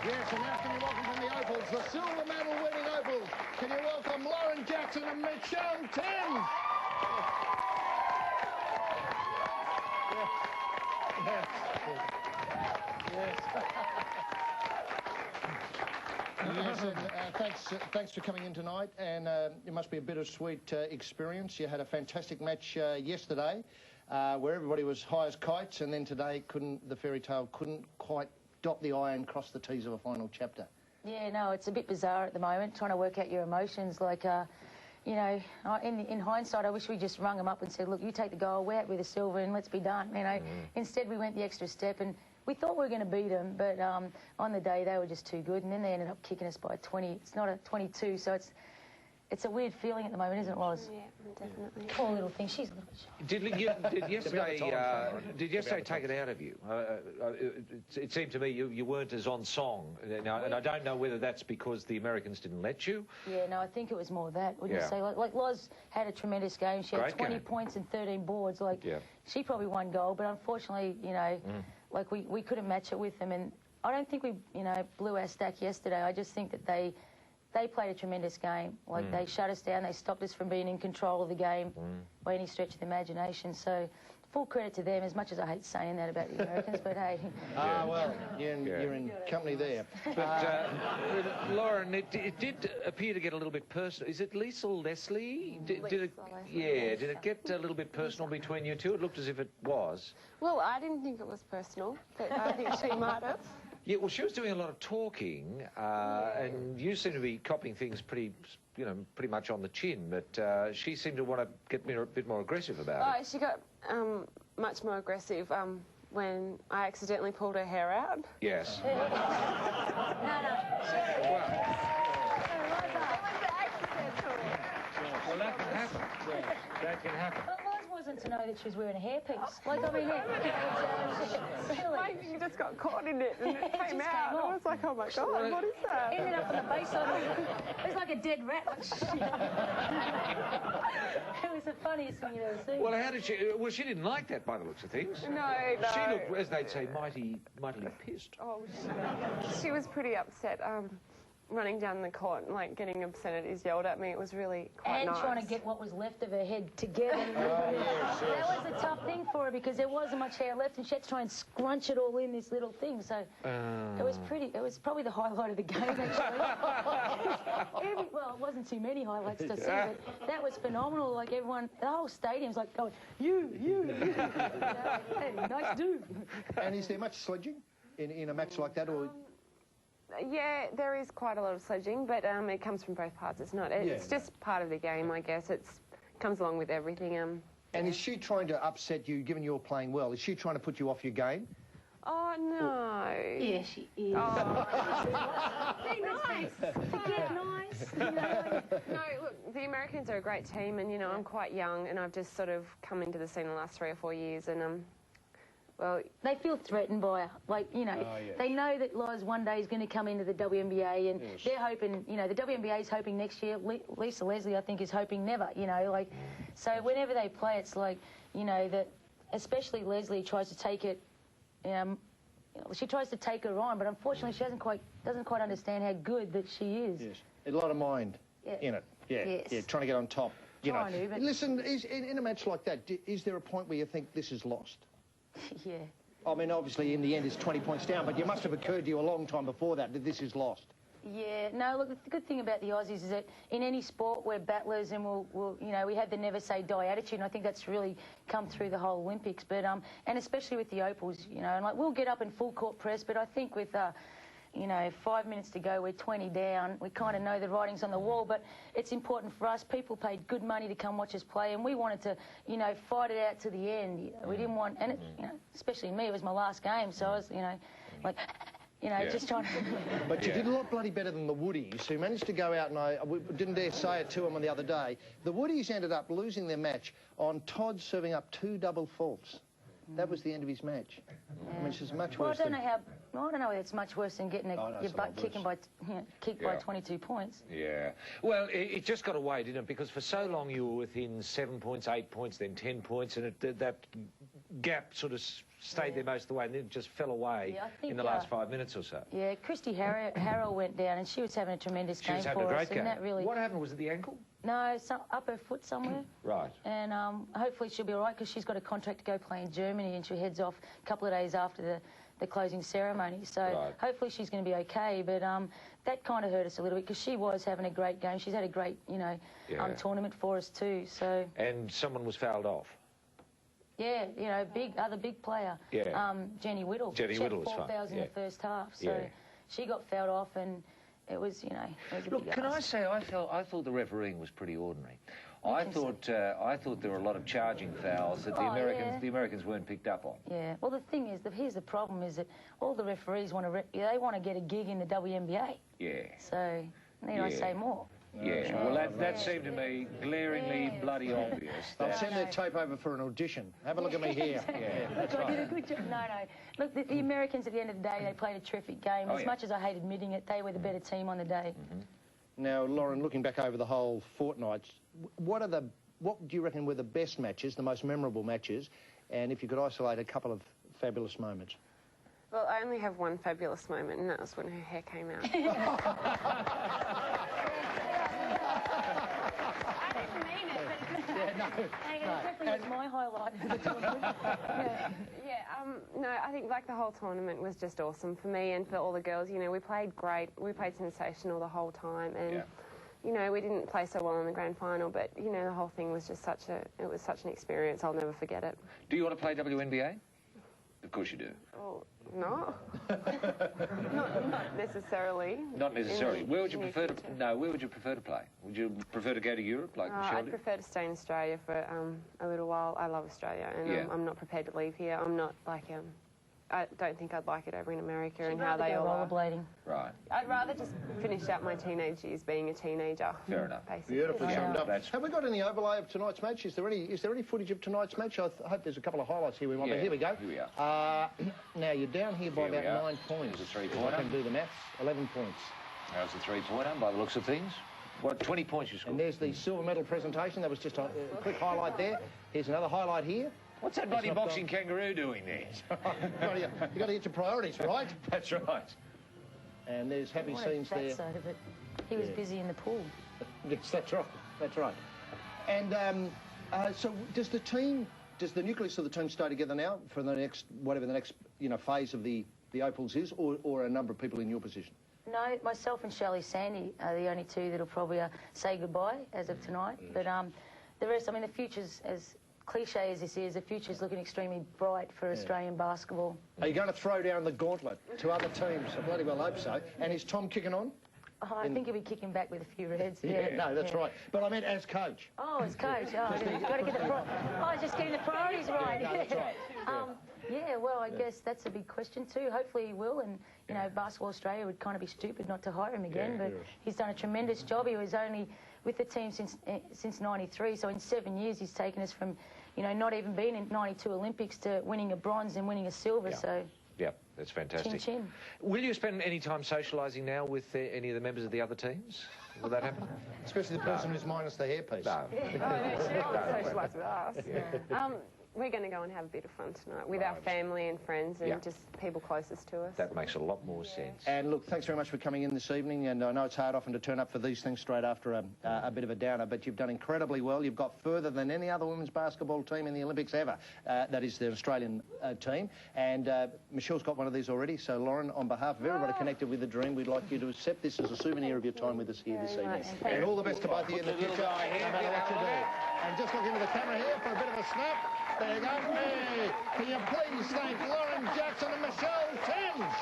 Yes, and now can you welcome from the Opals, the silver medal winning Opals. Can you welcome Lauren Jackson and Michele Timms? Yes. Yes. Yes, and thanks for coming in tonight, and it must be a bittersweet experience. You had a fantastic match yesterday where everybody was high as kites, and then today the fairy tale couldn't quite dot the I and cross the T's of a final chapter. Yeah, no, it's a bit bizarre at the moment, trying to work out your emotions. Like, you know, in hindsight, I wish we just rung them up and said, look, you take the goal, we're out with the silver, and let's be done, you know. Instead, we went the extra step, and we thought we were going to beat them, but on the day, they were just too good, and then they ended up kicking us by 20. It's not a 22, so it's a weird feeling at the moment, isn't it, Loz? Yeah, definitely. Poor little thing. She's little. Did yesterday take it out of you? It seemed to me you weren't as on song, and I don't know whether that's because the Americans didn't let you. Yeah, no, I think it was more that. Wouldn't you say? Like Loz had a tremendous game. She had 20 points and 13 boards. Like, she probably won gold, but unfortunately, you know, like we couldn't match it with them, and I don't think we, you know, blew our stack yesterday. I just think that they played a tremendous game. Like, they shut us down, they stopped us from being in control of the game by any stretch of the imagination. So, full credit to them, as much as I hate saying that about the Americans, but hey. Well, you're in company there. But, Lauren, it did appear to get a little bit personal. Is it Lisa Leslie? Did it get a little bit personal between you two? It looked as if it was. Well, I didn't think it was personal, but I think she might have. Yeah, well, she was doing a lot of talking, and you seem to be copying things pretty much on the chin, but she seemed to want to get a bit more aggressive about it. She got much more aggressive when I accidentally pulled her hair out. Yes. Well, that can happen. That can happen. Wasn't to know that she was wearing a hairpiece. Like, I mean, really. My finger just got caught in it and it came out. I was like, oh my God, what is that? Ended up on the base of it. It was like a dead rat. It was the funniest thing you'd ever seen. Well, how did she? Well, she didn't like that by the looks of things. No. She looked, as they'd say, mightily pissed. Oh, she was pretty upset. Running down the court and, like, getting obscenities yelled at me. It was really quite nice. And trying to get what was left of her head together. That was a tough thing for her because there wasn't much hair left and she had to try and scrunch it all in this little thing. So it was probably the highlight of the game, actually. Well, it wasn't too many highlights to see, but that was phenomenal. Like, everyone, the whole stadium's like going, you. Hey, nice dude. And is there much sledging in a match like that, or...? Yeah, there is quite a lot of sledging, but it comes from both parts. It's not. It's just part of the game, I guess. It comes along with everything. And is she trying to upset you, given you're playing well? Is she trying to put you off your game? Oh, no. Yeah, she is. Oh. Be nice. To get nice. You know? No, look, the Americans are a great team, and, you know, I'm quite young, and I've just sort of come into the scene the last 3 or 4 years, and, well, they feel threatened by her. Like, you know, they know that Loz one day is going to come into the WNBA, and they're hoping, you know, the WNBA is hoping next year. Lisa Leslie, I think, is hoping never, you know, like, so whenever they play, it's like, you know, that especially Leslie tries to take it, she tries to take her on, but unfortunately she doesn't quite understand how good that she is. Yes, a lot of mind in it. Yeah, trying to get on top. You know. Listen, in a match like that, is there a point where you think this is lost? Yeah. I mean, obviously, in the end, it's 20 points down, but it must have occurred to you a long time before that this is lost. Yeah. No, look, the good thing about the Aussies is that in any sport, we're battlers and we'll you know, we have the never say die attitude, and I think that's really come through the whole Olympics. But, and especially with the Opals, you know, and, like, we'll get up in full court press, but I think with, you know, 5 minutes to go, we're 20 down. We kind of know the writing's on the wall, but it's important for us. People paid good money to come watch us play, and we wanted to, you know, fight it out to the end. You know, we didn't want, and it, you know, especially me, it was my last game, so I was, you know, like, you know, just trying to... But you did a lot bloody better than the Woodies, who managed to go out, and I didn't dare say it to them on the other day. The Woodies ended up losing their match on Todd serving up 2 double faults. That was the end of his match. I mean, it's much worse. Well, I don't know whether it's much worse than getting your butt kicked by 22 points. Yeah. Well, it just got away, didn't it? Because for so long you were within 7 points, 8 points, then 10 points, and that gap sort of stayed there most of the way and then just fell away in the last 5 minutes or so. Yeah, Christy Harrell went down and she was having a tremendous game for us. She was having a great game. That really... What happened? Was it the ankle? No, up her foot somewhere. Right. And hopefully she'll be all right because she's got a contract to go play in Germany and she heads off a couple of days after the closing ceremony. So hopefully she's going to be okay. But that kind of hurt us a little bit because she was having a great game. She's had a great, tournament for us too. So. And someone was fouled off. Yeah, other big player. Yeah. Jenny Whittle. Jenny Whittle was fun. 4,000 in the first half. So she got fouled off and it was, it was a Look, big can ask. I say I thought the refereeing was pretty ordinary. I thought there were a lot of charging fouls that the Americans weren't picked up on. Yeah. Well, the thing is, here's the problem: is that all the referees want to get a gig in the WNBA. Yeah. So need I say more? Yeah, well, that seemed to me glaringly bloody obvious. I'll send their tape over for an audition. Have a look at me here. Yeah, that's right. I did a good job. No. Look, the Americans, at the end of the day, they played a terrific game. As much as I hate admitting it, they were the better team on the day. Now, Lauren, looking back over the whole fortnight, what do you reckon were the best matches, the most memorable matches, and if you could isolate a couple of fabulous moments? Well, I only have one fabulous moment, and that was when her hair came out. That's my highlight of the tournament. No, I think the whole tournament was just awesome for me and for all the girls. We played great. We played sensational the whole time, and we didn't play so well in the grand final, but the whole thing was just such an experience. I'll never forget it. Do you want to play WNBA? Of course you do. Oh, no. not necessarily. Not necessarily. Where would you prefer to? No, where would you prefer to play? Would you prefer to go to Europe, like Michelle did? I'd prefer to stay in Australia for a little while. I love Australia, and I'm not prepared to leave here. I'm not I don't think I'd like it over in America and how they all are. Rollerblading. Right. I'd rather just finish out my teenage years being a teenager. Fair enough. Basically. Beautifully summed up. Have we got any overlay of tonight's match? Is there any footage of tonight's match? I hope there's a couple of highlights here. Here we go. Here we are. Now you're down here by about 9 points. There's a three-pointer. I can do the maths. 11 points. There's a three-pointer by the looks of things. What, 20 points you scored? And there's the silver medal presentation. That was just a quick highlight there. Here's another highlight here. What's that bloody boxing kangaroo doing there? You've got to get your priorities right. That's right. And there's happy scenes there. Side of it. He was busy in the pool. Yes, that's right. That's right. And so does the nucleus of the team stay together now for the next, whatever the next, phase of the Opals is, or a number of people in your position? No, myself and Shelley Sandy are the only two that'll probably say goodbye as of tonight. But the rest, the future's as cliche as this is, the future's looking extremely bright for Australian basketball. Are you going to throw down the gauntlet to other teams? I bloody well hope so. And is Tom kicking on? Oh, I think he'll be kicking back with a few reds. No, that's right. But I meant as coach. Oh, as coach. Oh, got to get just getting the priorities right. No, that's right. Well, I guess that's a big question too. Hopefully he will, and Basketball Australia would kind of be stupid not to hire him again. But he's done a tremendous job. He was only with the team since '93, so in 7 years he's taken us from, not even being in '92 Olympics to winning a bronze and winning a silver. So. Yeah, that's fantastic. Chin chin. Will you spend any time socialising now with any of the members of the other teams? Will that happen? Especially the person who's minus the hairpiece. No. She won't socialise with us. We're going to go and have a bit of fun tonight with our family and friends and just people closest to us. That makes a lot more sense. And look, thanks very much for coming in this evening. And I know it's hard often to turn up for these things straight after a bit of a downer, but you've done incredibly well. You've got further than any other women's basketball team in the Olympics ever. That is the Australian team. And Michelle's got one of these already. So, Lauren, on behalf of everybody connected with the dream, we'd like you to accept this as a souvenir of your time with us here this evening. And all the best to both of you in the future, no matter what you do. And just look into the camera here for a bit of a snap. There you go. Hey, can you please thank Lauren Jackson and Michele Timms?